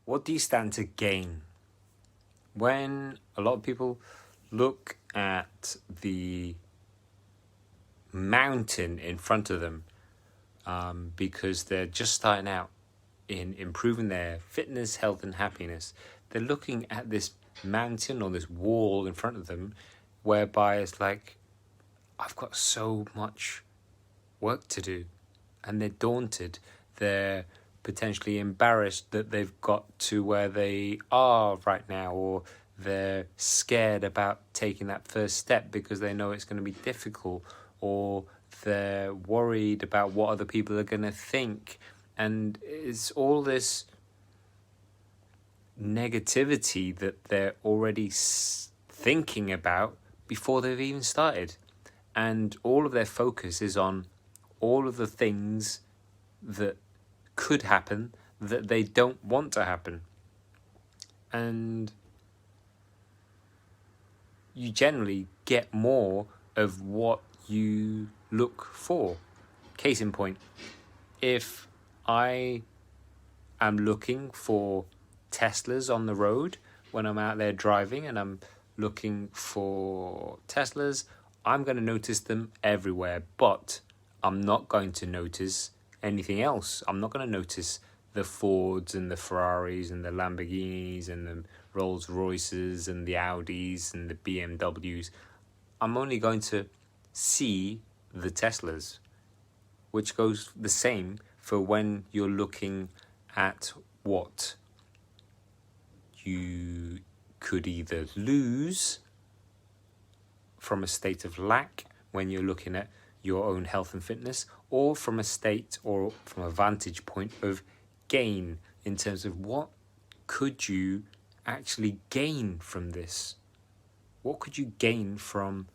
What do you stand to gain? When a lot of people look at the mountain in front of them, because they're just starting out in improving their fitness, health, and happiness, they're looking at this mountain or this wall in front of them, whereby it's like, I've got so much work to do, and they're daunted. They're potentially embarrassed that they've got to where they are right now, or they're scared about taking that first step because they know it's going to be difficult, or they're worried about what other people are going to think. And it's all this negativity that they're already thinking about before they've even started. And all of their focus is on all of the things that could happen that they don't want to happen. And you generally get more of what you look for. Case in point, if I am looking for Teslas on the road when I'm out there driving, and I'm looking for Teslas, I'm going to notice them everywhere, but I'm not going to notice anything else. I'm not going to notice the Fords and the Ferraris and the Lamborghinis and the Rolls Royces and the Audis and the BMWs. I'm only going to see the Teslas, which goes the same for when you're looking at what you could either lose from a state of lack when you're looking at your own health and fitness, or from a state or from a vantage point of gain, in terms of what could you actually gain from this? What could you gain from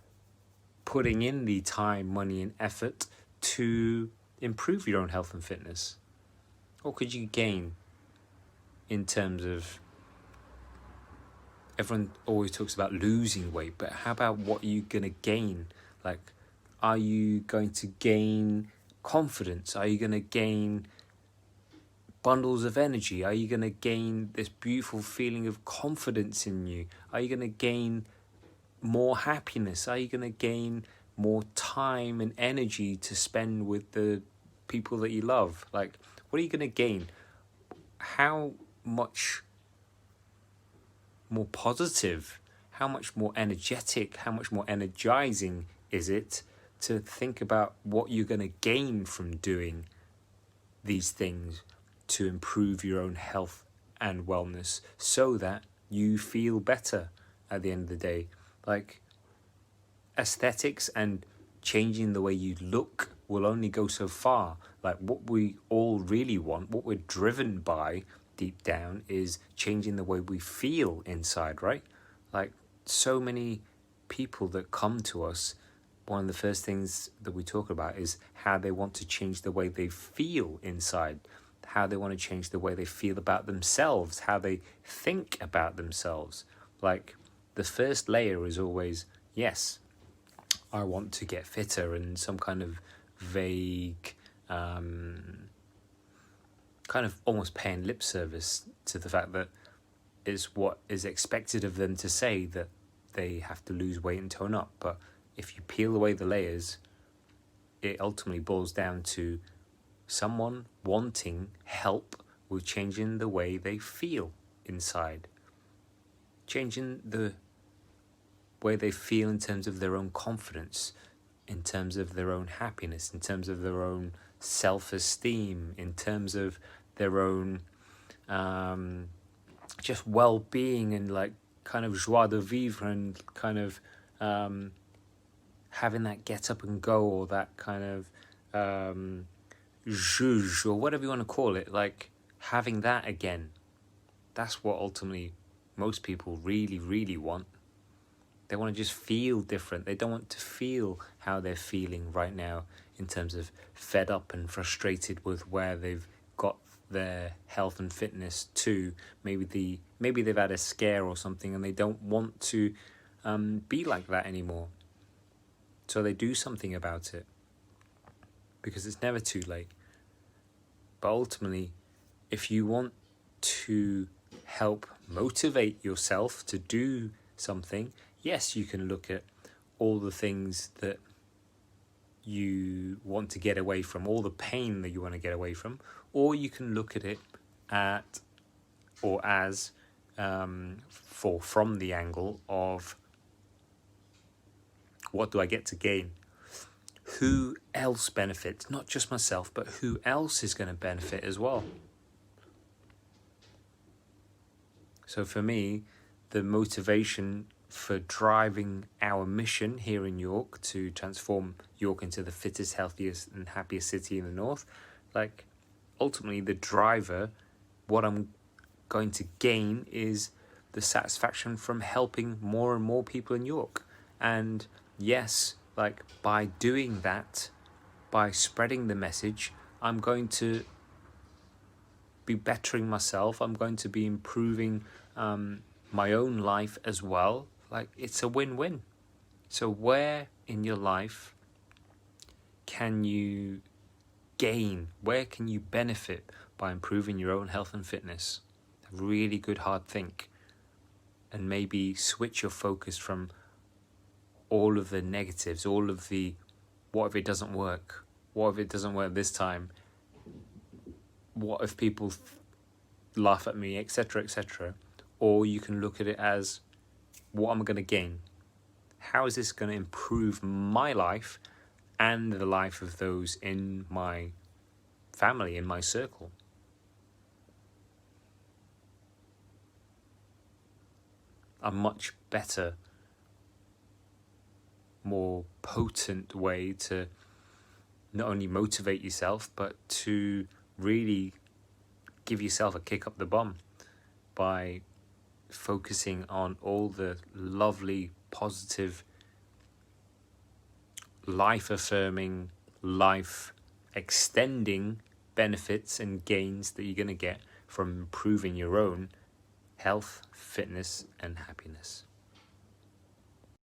putting in the time, money, and effort to improve your own health and fitness? What could you gain in terms of, everyone always talks about losing weight, but how about what are you going to gain? Like, are you going to gain confidence? Are you going to gain bundles of energy? Are you going to gain this beautiful feeling of confidence in you? Are you going to gain more happiness? Are you going to gain more time and energy to spend with the people that you love? Like, what are you going to gain? How much more positive, how much more energetic, how much more energizing is it to think about what you're going to gain from doing these things to improve your own health and wellness, so that you feel better at the end of the day? Like, aesthetics and changing the way you look will only go so far. Like, what we all really want, what we're driven by deep down, is changing the way we feel inside, right? Like, so many people that come to us, one of the first things that we talk about is how they want to change the way they feel inside, how they want to change the way they feel about themselves, how they think about themselves. Like, the first layer is always, yes, I want to get fitter, and some kind of vague, kind of almost paying lip service to the fact that it's what is expected of them to say, that they have to lose weight and tone up. But if you peel away the layers, it ultimately boils down to someone wanting help with changing the way they feel inside, changing the way they feel in terms of their own confidence, in terms of their own happiness, in terms of their own self-esteem, in terms of their own just well-being, and like kind of joie de vivre, and kind of having that get up and go, or that kind of zhuzh, or whatever you want to call it, like having that again. That's what ultimately most people really, really want. They want to just feel different. They don't want to feel how they're feeling right now, in terms of fed up and frustrated with where they've got their health and fitness to. Maybe they've had a scare or something, and they don't want to be like that anymore. So they do something about it, because it's never too late. But ultimately, if you want to help motivate yourself to do something, yes, you can look at all the things that you want to get away from, all the pain that you want to get away from, or you can look at it from the angle of, what do I get to gain? Who else benefits? Not just myself, but who else is going to benefit as well? So for me, the motivation for driving our mission here in York to transform York into the fittest, healthiest and happiest city in the north, like ultimately the driver, what I'm going to gain is the satisfaction from helping more and more people in York. And yes, like by doing that, by spreading the message, I'm going to be bettering myself. I'm going to be improving my own life as well. Like, it's a win-win. So where in your life can you gain? Where can you benefit by improving your own health and fitness? A really good hard think, and maybe switch your focus from all of the negatives, all of the, what if it doesn't work? What if it doesn't work this time? What if people laugh at me, etc., etc.? Or you can look at it as, what am I going to gain? How is this going to improve my life and the life of those in my family, in my circle? A much better, more potent way to not only motivate yourself, but to really give yourself a kick up the bum by focusing on all the lovely, positive, life-affirming, life-extending benefits and gains that you're going to get from improving your own health, fitness, and happiness.